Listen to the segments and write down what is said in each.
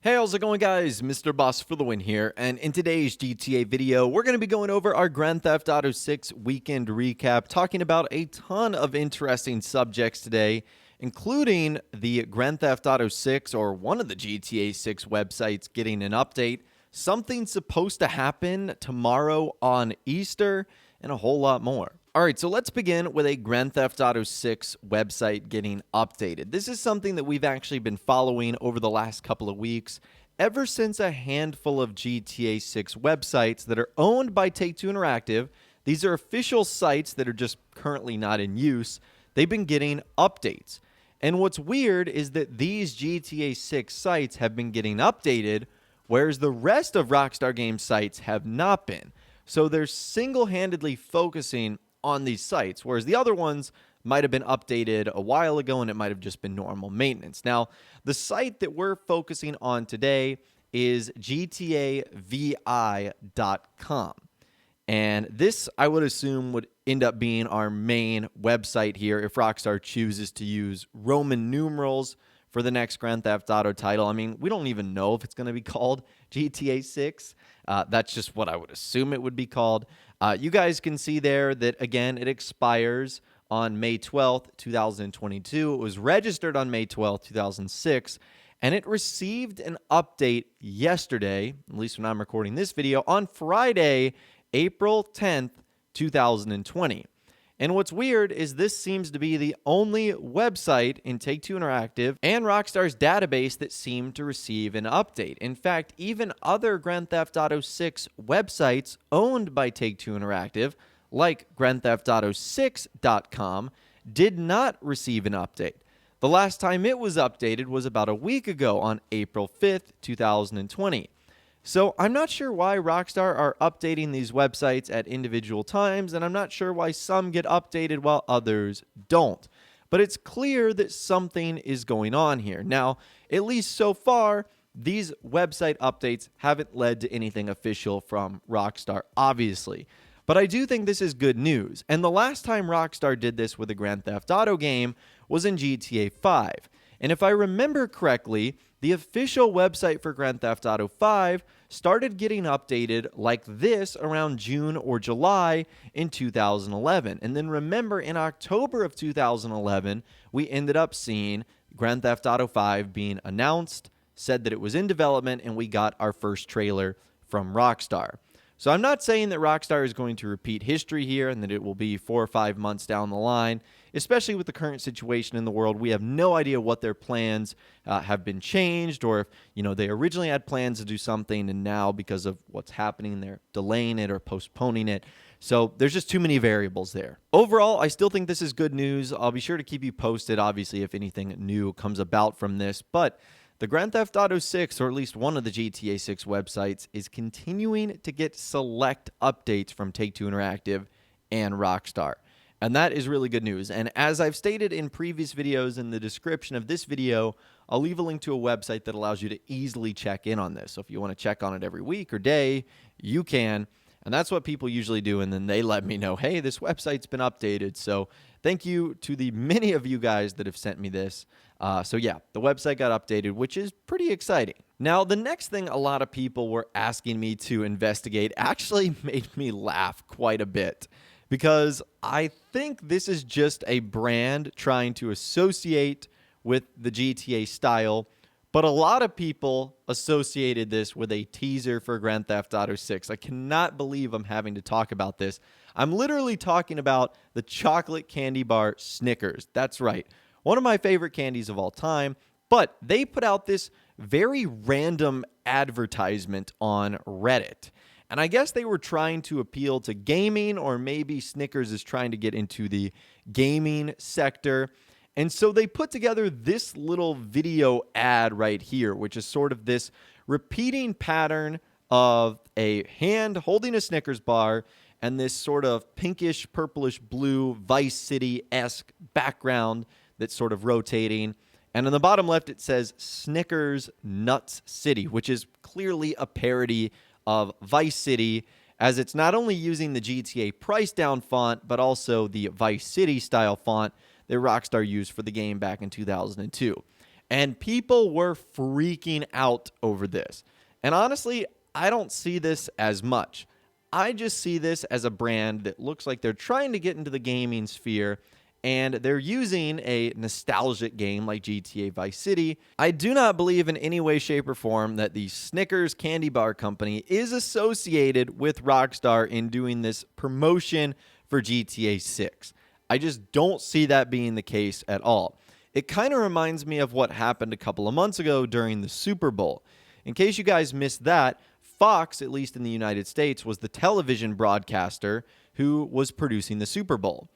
Hey, how's it going, guys? Mr. Boss for the win here, and in today's GTA video, we're going to be going over our Grand Theft Auto 6 weekend recap, talking about a ton of interesting subjects today, including the Grand Theft Auto 6, or one of the GTA 6 websites, getting an update, something supposed to happen tomorrow on Easter, and a whole lot more. All right, so let's begin with a Grand Theft Auto 6 website getting updated. This is something that we've actually been following over the last couple of weeks, ever since a handful of GTA 6 websites that are owned by Take-Two Interactive. These are official sites that are just currently not in use. They've been getting updates. And what's weird is that these GTA 6 sites have been getting updated, whereas the rest of Rockstar Games sites have not been. So they're single-handedly focusing on these sites, whereas the other ones might have been updated a while ago and it might have just been normal maintenance. Now, the site that we're focusing on today is GTAVI.com. And this, I would assume, would end up being our main website here if Rockstar chooses to use Roman numerals for the next Grand Theft Auto title. I mean, we don't even know if it's going to be called GTA 6. That's just what I would assume it would be called. You guys can see there that, again, it expires on May 12th, 2022. It was registered on May 12th, 2006, and it received an update yesterday, at least when I'm recording this video, on Friday, April 10th, 2020. And what's weird is this seems to be the only website in Take-Two Interactive and Rockstar's database that seemed to receive an update. In fact, even other Grand Theft Auto 6 websites owned by Take-Two Interactive, like GrandTheftAuto6.com, did not receive an update. The last time it was updated was about a week ago on April 5th, 2020. So I'm not sure why Rockstar are updating these websites at individual times, and I'm not sure why some get updated while others don't. But it's clear that something is going on here. Now, at least so far, these website updates haven't led to anything official from Rockstar, obviously. But I do think this is good news. And the last time Rockstar did this with a Grand Theft Auto game was in GTA 5. And if I remember correctly, the official website for Grand Theft Auto 5 started getting updated like this around June or July in 2011. And then remember, in October of 2011, we ended up seeing Grand Theft Auto 5 being announced, said that it was in development, and we got our first trailer from Rockstar. So I'm not saying that Rockstar is going to repeat history here and that it will be 4 or 5 months down the line, especially with the current situation in the world. We have no idea what their plans have been changed, or if they originally had plans to do something and now because of what's happening they're delaying it or postponing it. So there's just too many variables there. Overall, I still think this is good news. I'll be sure to keep you posted, obviously, if anything new comes about from this. But the Grand Theft Auto 6, or at least one of the GTA 6 websites, is continuing to get select updates from Take-Two Interactive and Rockstar. And that is really good news. And as I've stated in previous videos, in the description of this video, I'll leave a link to a website that allows you to easily check in on this. So if you want to check on it every week or day, you can. And that's what people usually do. And then they let me know, hey, this website's been updated. So thank you to the many of you guys that have sent me this. So yeah, the website got updated, which is pretty exciting. Now, the next thing a lot of people were asking me to investigate actually made me laugh quite a bit, because I think this is just a brand trying to associate with the GTA style, but a lot of people associated this with a teaser for Grand Theft Auto 6. I cannot believe I'm having to talk about this. I'm literally talking about the chocolate candy bar Snickers. That's right. One of my favorite candies of all time, but they put out this very random advertisement on Reddit. And I guess they were trying to appeal to gaming, or maybe Snickers is trying to get into the gaming sector. And so they put together this little video ad right here, which is sort of this repeating pattern of a hand holding a Snickers bar and this sort of pinkish, purplish blue Vice City-esque background that's sort of rotating. And on the bottom left, it says Snickers Nuts City, which is clearly a parody of Vice City, as it's not only using the GTA price down font, but also the Vice City style font that Rockstar used for the game back in 2002. And people were freaking out over this. And honestly, I don't see this as much. I just see this as a brand that looks like they're trying to get into the gaming sphere, and they're using a nostalgic game like GTA Vice City. I do not believe in any way, shape, or form that the Snickers candy bar company is associated with Rockstar in doing this promotion for GTA 6. I just don't see that being the case at all. It kind of reminds me of what happened a couple of months ago during the Super Bowl. In case you guys missed that, Fox, at least in the United States, was the television broadcaster who was producing the Super Bowl.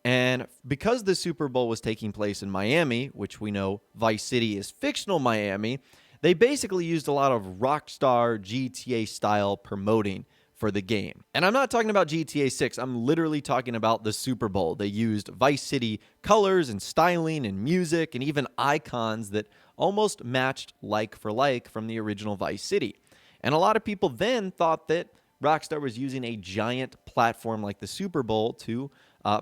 And because the Super Bowl was taking place in Miami, which we know Vice City is fictional Miami, they basically used a lot of Rockstar GTA style promoting for the game. And I'm not talking about GTA 6. I'm literally talking about the Super Bowl. They used Vice City colors and styling and music and even icons that almost matched like for like from the original Vice City. And a lot of people then thought that Rockstar was using a giant platform like the Super Bowl to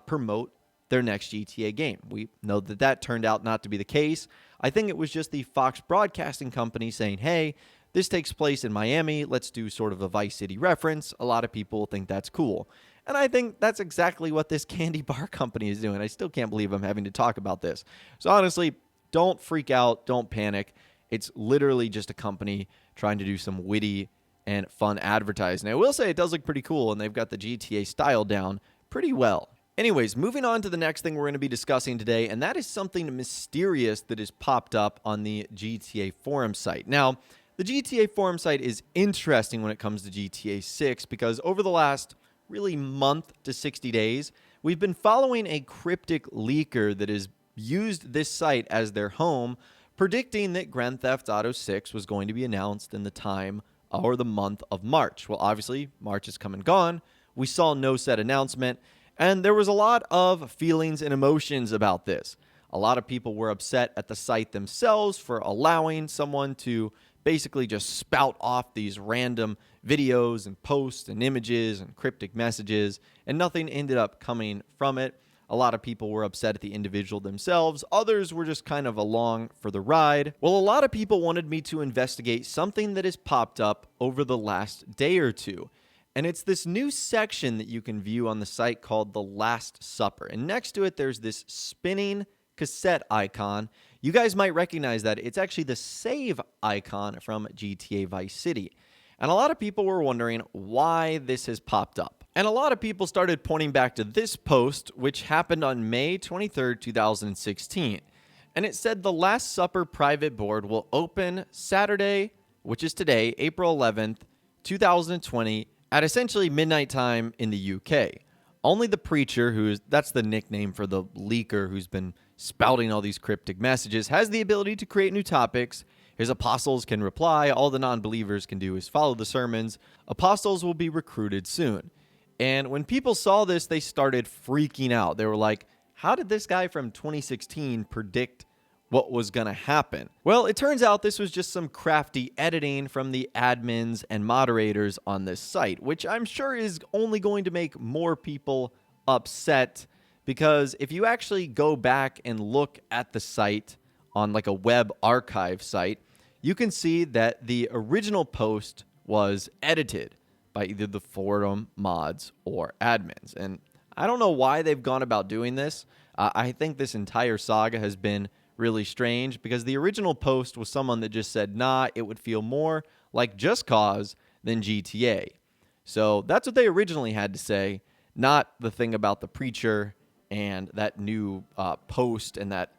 promote their next GTA game. We know that that turned out not to be the case. I think it was just the Fox Broadcasting Company saying, hey, this takes place in Miami. Let's do sort of a Vice City reference. A lot of people think that's cool. And I think that's exactly what this candy bar company is doing. I still can't believe I'm having to talk about this. So honestly, don't freak out. Don't panic. It's literally just a company trying to do some witty and fun advertising. I will say it does look pretty cool, and they've got the GTA style down pretty well. Anyways, moving on to the next thing we're going to be discussing today, and that is something mysterious that has popped up on the GTA forum site. Now, the GTA forum site is interesting when it comes to GTA 6 because over the last really month to 60 days, we've been following a cryptic leaker that has used this site as their home, predicting that Grand Theft Auto 6 was going to be announced in the time or the month of March. Well, obviously, March has come and gone. We saw no said announcement, and there was a lot of feelings and emotions about this. A lot of people were upset at the site themselves for allowing someone to basically just spout off these random videos and posts and images and cryptic messages, and nothing ended up coming from it. A lot of people were upset at the individual themselves. Others were just kind of along for the ride. Well, a lot of people wanted me to investigate something that has popped up over the last day or two. And it's this new section that you can view on the site called The Last Supper. And next to it, there's this spinning cassette icon. You guys might recognize that. It's actually the save icon from GTA Vice City. And a lot of people were wondering why this has popped up. And a lot of people started pointing back to this post, which happened on May 23rd, 2016. And it said the Last Supper private board will open Saturday, which is today, April 11th, 2020, at essentially midnight time in the UK. Only the preacher, that's the nickname for the leaker who's been spouting all these cryptic messages, has the ability to create new topics. His apostles can reply. All the non-believers can do is follow the sermons. Apostles will be recruited soon. And when people saw this, they started freaking out. They were like, how did this guy from 2016 predict what was going to happen? Well, it turns out this was just some crafty editing from the admins and moderators on this site, which I'm sure is only going to make more people upset, because if you actually go back and look at the site on like a web archive site, you can see that the original post was edited by either the forum mods or admins. And I don't know why they've gone about doing this. I think this entire saga has been really strange, because the original post was someone that just said, nah, it would feel more like Just Cause than GTA. So that's what they originally had to say, not the thing about the preacher and that new post and that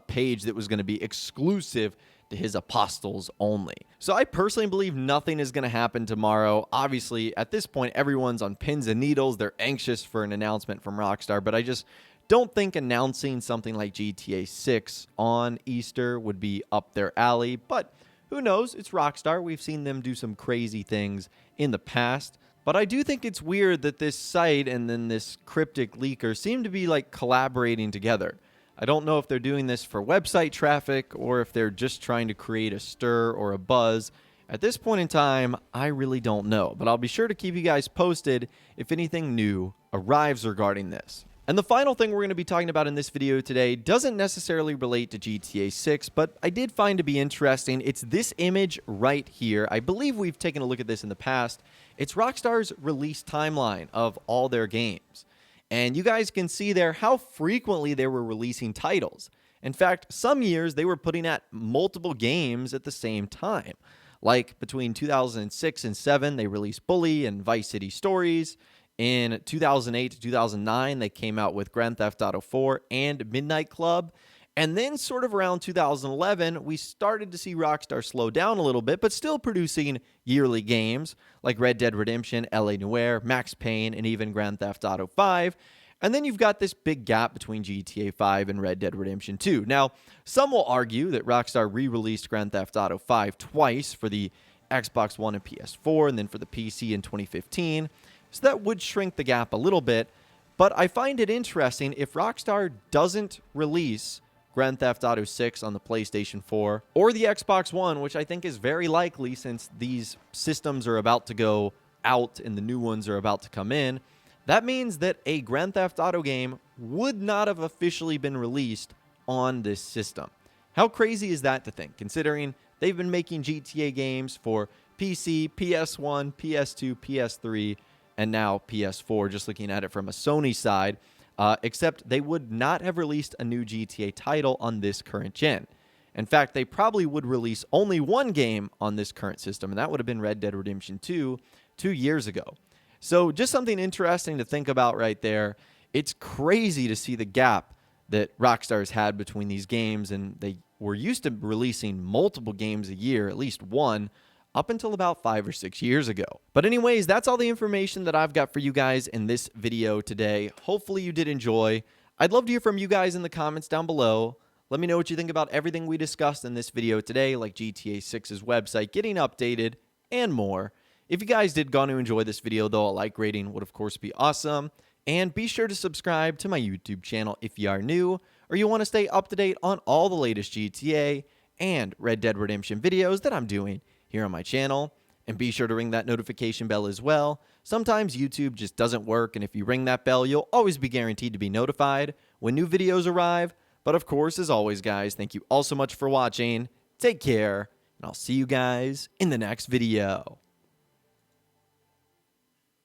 page that was going to be exclusive to his apostles only. So I personally believe nothing is going to happen tomorrow. Obviously, at this point, everyone's on pins and needles. They're anxious for an announcement from Rockstar, but I just don't think announcing something like GTA 6 on Easter would be up their alley. But who knows? It's Rockstar. We've seen them do some crazy things in the past. But I do think it's weird that this site and then this cryptic leaker seem to be like collaborating together. I don't know if they're doing this for website traffic or if they're just trying to create a stir or a buzz. At this point in time, I really don't know. But I'll be sure to keep you guys posted if anything new arrives regarding this. And the final thing we're going to be talking about in this video today doesn't necessarily relate to GTA 6, but I did find to be interesting. It's this image right here. I believe we've taken a look at this in the past. It's Rockstar's release timeline of all their games. And you guys can see there how frequently they were releasing titles. In fact, some years they were putting out multiple games at the same time. Like between 2006 and 7, they released Bully and Vice City Stories. In 2008 to 2009, they came out with Grand Theft Auto 4 and Midnight Club. And then sort of around 2011, we started to see Rockstar slow down a little bit, but still producing yearly games like Red Dead Redemption, LA Noire, Max Payne, and even Grand Theft Auto 5. And then you've got this big gap between GTA 5 and Red Dead Redemption 2. Now, some will argue that Rockstar re-released Grand Theft Auto 5 twice for the Xbox One and PS4, and then for the PC in 2015. So that would shrink the gap a little bit, but I find it interesting if Rockstar doesn't release Grand Theft Auto 6 on the PlayStation 4 or the Xbox One, which I think is very likely since these systems are about to go out and the new ones are about to come in. That means that a Grand Theft Auto game would not have officially been released on this system. How crazy is that to think, considering they've been making GTA games for PC, PS1, PS2, PS3, and now PS4, just looking at it from a Sony side, except they would not have released a new GTA title on this current gen. In fact, they probably would release only one game on this current system, and that would have been Red Dead Redemption 2 years ago. So just something interesting to think about right there. It's crazy to see the gap that Rockstar's had between these games, and they were used to releasing multiple games a year, at least one, up until about 5 or 6 years ago. But anyways, that's all the information that I've got for you guys in this video today. Hopefully you did enjoy. I'd love to hear from you guys in the comments down below. Let me know what you think about everything we discussed in this video today, like GTA 6's website getting updated and more. If you guys did go to enjoy this video, though, a like rating would of course be awesome. And be sure to subscribe to my YouTube channel if you are new, or you want to stay up to date on all the latest GTA and Red Dead Redemption videos that I'm doing here on my channel. And be sure to ring that notification bell as well. Sometimes YouTube just doesn't work, and if you ring that bell, you'll always be guaranteed to be notified when new videos arrive. But of course, as always, guys, thank you all so much for watching. Take care, and I'll see you guys in the next video.